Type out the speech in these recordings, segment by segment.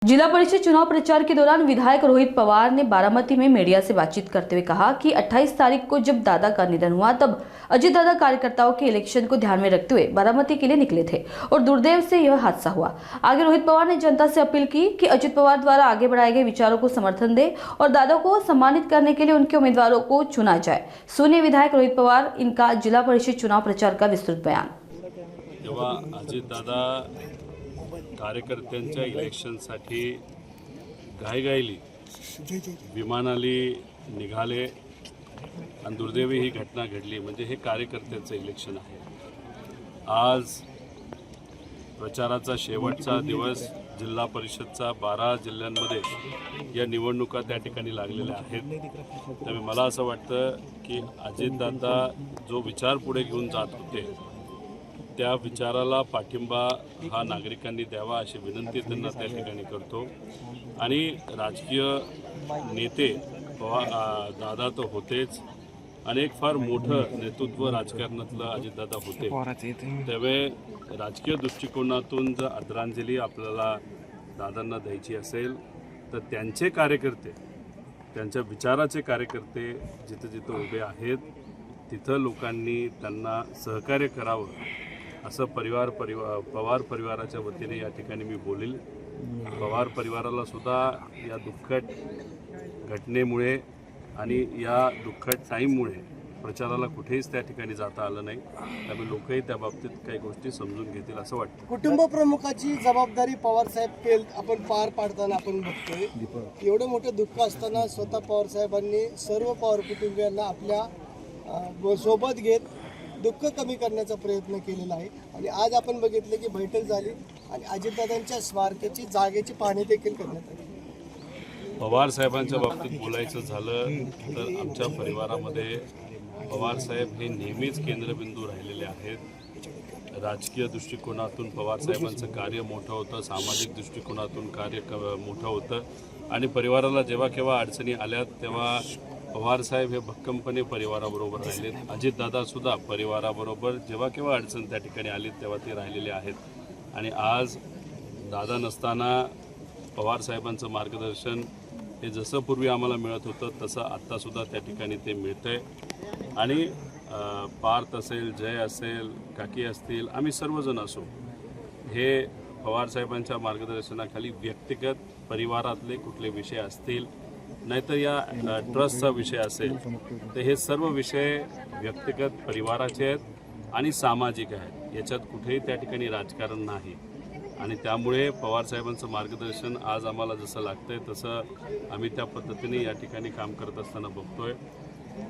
जिला परिषद चुनाव प्रचार के दौरान विधायक रोहित पवार ने बारामती में मीडिया से बातचीत करते हुए कहा कि 28 तारीख को जब दादा का निधन हुआ तब अजित दादा कार्यकर्ताओं के इलेक्शन को ध्यान में रखते हुए बारामती के लिए निकले थे और दुर्दैव से यह हादसा हुआ। आगे रोहित पवार ने जनता से अपील की कि अजित पवार द्वारा आगे बढ़ाए गए विचारों को समर्थन दे और दादा को सम्मानित करने के लिए उनके उम्मीदवारों को चुना जाए। सुनिए विधायक रोहित पवार इनका जिला परिषद चुनाव प्रचार का विस्तृत बयान। अजित दादा कार्यकर्त्यांच्या इलेक्शनसाठी घाईघाईली विमानाली निघाले आणि दुर्दैवी ही घटना घडली। म्हणजे हे कार्यकर्त्यांचं इलेक्शन आहे। आज प्रचाराचा शेवटचा दिवस जिल्हा परिषदचा 12 जिल्ह्यांमध्ये या निवडणुका त्या ठिकाणी लागलेल्या आहेत। त्यामुळे मला असं वाटतं की अजितदादा जो विचार पुढे घेऊन जात होते त्या विचाराला पाठिंबा हा नागरिकांनी द्यावा अशी विनंती त्यांना त्या ठिकाणी करतो। आणि राजकीय नेते दादा तर होतेच, अनेक फार मोठं नेतृत्व राजकारणातलं अजितदादा होते। त्यामुळे राजकीय दृष्टिकोनातून जर आदरांजली आपल्याला दादांना द्यायची असेल तर त्यांचे कार्यकर्ते, त्यांच्या विचाराचे कार्यकर्ते जिथे जिथे उभे आहेत तिथं लोकांनी त्यांना सहकार्य करावं असं पवार परिवाराच्या वतीने या ठिकाणी मी बोलेल। पवार परिवाराला सुद्धा या दुःखद घटनेमुळे आणि या दुःखद टाईममुळे प्रचाराला कुठेच त्या ठिकाणी जाता आलं नाही। त्यामुळे लोकही त्या बाबतीत काही गोष्टी समजून घेतील असं वाटतं। कुटुंब प्रमुखाची जबाबदारी पवार साहेब आपण पार पाडताना आपण बघतोय। एवढं मोठं दुःख असताना स्वतः पवार साहेबांनी सर्व पवार कुटुंबियांना आपल्या सोबत घेत दुःख कमी करण्याचा प्रयत्न केलेला आहे। आणि आज आपण बघितलं की बैठक झाली आणि अजितदादांच्या स्वार्थाची जागेची पाहणी देखील करण्यात आली। पवार साहेबांच्या बाबतीत बोलायचं झालं तर आमच्या परिवारामध्ये पवार साहेब हे नेहमीच केंद्रबिंदू राहिलेले आहेत। राजकीय दृष्टिकोनातून पवार साहेबांचं कार्य मोठं होतं, सामाजिक दृष्टिकोनातून कार्य मोठं होतं आणि परिवाराला जेव्हा केव्हा अडचणी आल्या तेव्हा पवार साहेब हे भक्कमपणे परिवाराबरोबर राहिलेत। अजितदादा सुद्धा परिवाराबरोबर जेव्हा केव्हा अडचण त्या ठिकाणी आली तेव्हा ते राहिलेले आहेत। आणि आज दादा नसताना पवार साहेबांचं मार्गदर्शन हे जसं पूर्वी आम्हाला मिळत होतं तसं आत्तासुद्धा त्या ठिकाणी ते मिळतंय। आणि पार्थ असेल, जय असेल, काकी असतील, आम्ही सर्वजण असो हे पवार साहेबांच्या मार्गदर्शनाखाली व्यक्तिगत परिवारातले कुठले विषय असतील नाहीतर या ट्रस्टचा विषय असेल तर हे सर्व विषय व्यक्तिगत परिवाराचे आहेत आणि सामाजिक आहेत। याच्यात कुठेही त्या ठिकाणी राजकारण नाही। आणि त्यामुळे पवार साहेबांचं मार्गदर्शन आज आम्हाला जसं लागतंय तसं आम्ही त्या पद्धतीने या ठिकाणी काम करत असताना बघतोय।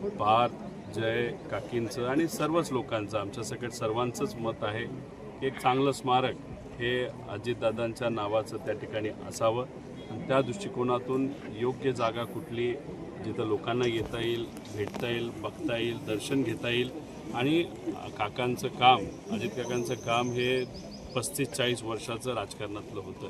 पार्थ, जय, काकींचं आणि सर्वच लोकांचं, आमच्या सगळ्या सर्वांचंच मत आहे की एक चांगलं स्मारक हे अजितदादांच्या नावाचं त्या ठिकाणी असावं। आणि त्या दृष्टिकोनातून योग्य जागा कुठली जिथं लोकांना येता येईल, भेटता येईल, बघता येईल, दर्शन घेता येईल। आणि काकांचं काम, अजित काकांचं काम हे 35-40 वर्षाचं राजकारणातलं होतं।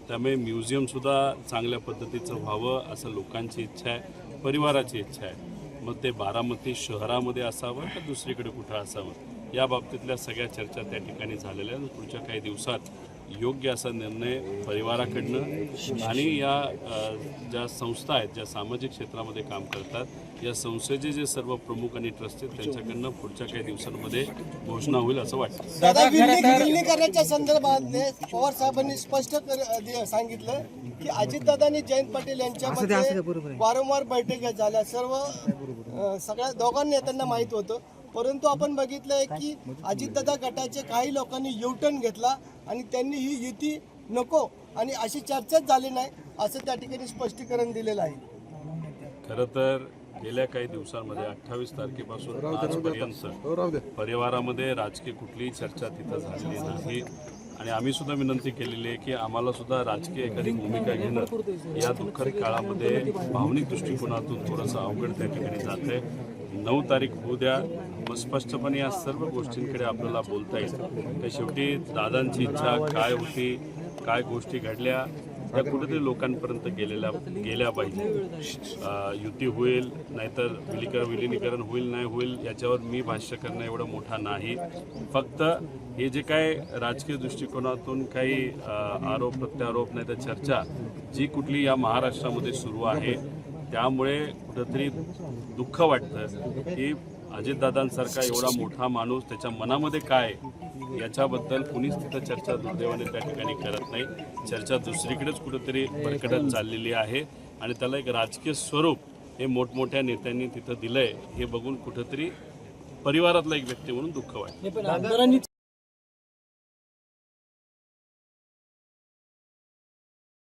त्यामुळे म्युझियमसुद्धा चांगल्या पद्धतीचं व्हावं असं लोकांची इच्छा आहे, परिवाराची इच्छा आहे। मग ते बारामती शहरामध्ये असावं का दुसरीकडे कुठं असावं या बाबतीतल्या सगळ्या चर्चा त्या ठिकाणी झालेल्या आहेत। पुढच्या काही दिवसात योग्य असा निर्णय परिवाराकडनं आणि या ज्या संस्था आहेत ज्या सामाजिक क्षेत्रामध्ये काम करतात या संस्थेचे जे सर्व प्रमुख आणि ट्रस्ट आहेत त्यांच्याकडनं पुढच्या काही दिवसांमध्ये घोषणा होईल असं वाटतं। दादा विलीनीकरणाच्या संदर्भात पवार साहेबांनी स्पष्ट सांगितलं की अजितदादांनी जयंत पाटील यांच्यामध्ये वारंवार बैठका झाल्या, सगळ्या दोघांनी नेत्यांना माहीत होतं। परंतु आपण बघितलंय की अजितदादा गटाचे काही लोकांनी युटर्न घेतला आणि त्यांनी ही युती नको आणि अशी चर्चाच झाली नाही असं त्या ठिकाणी स्पष्टीकरण दिलेलं आहे। खरं तर गेल्या काही दिवसांमध्ये 28 तारखेपासून आजपर्यंत परिवारामध्ये राजकीय कुठलीही चर्चा तिथं झालेली नाही। आणि आम्ही सुद्धा विनंती केलेली आहे की आम्हाला सुद्धा राजकीय एखादी भूमिका घेणं या दुःखद काळामध्ये भावनिक दृष्टिकोनातून थोडंसं अवघड त्या ठिकाणी जात आहे। 9 तारीख होऊ द्या, मग स्पष्टपणे या सर्व गोष्टींकडे आपल्याला बोलता येईल। तर शेवटी दादांची इच्छा काय होती, काय गोष्टी घडल्या त्या कुठेतरी लोकांपर्यंत गेल्या पाहिजे. युती होईल नाहीतर विलिनीकरण होईल नाही होईल याच्यावर मी भाष्य करणं एवढं मोठा नाही. फक्त हे जे काय राजकीय दृष्टिकोनातून काही आरोप प्रत्यारोप नाही तर चर्चा जी कुठली या महाराष्ट्रामध्ये सुरू आहे त्यामुळे कुठंतरी दुःख वाटतं की अजितदादांसारखा एवढा मोठा माणूस त्याच्या मनामध्ये काय याच्याबद्दल कुणीच तिथं चर्चा दुर्दैवाने त्या ठिकाणी करत नाही. चर्चा दुसरीकडेच कुठेतरी भरकटत चाललेली आहे आणि त्याला एक राजकीय स्वरूप हे मोठमोठ्या नेत्यांनी तिथं दिलंय हे बघून कुठेतरी परिवारातला एक व्यक्ती म्हणून दुःख वाटतं.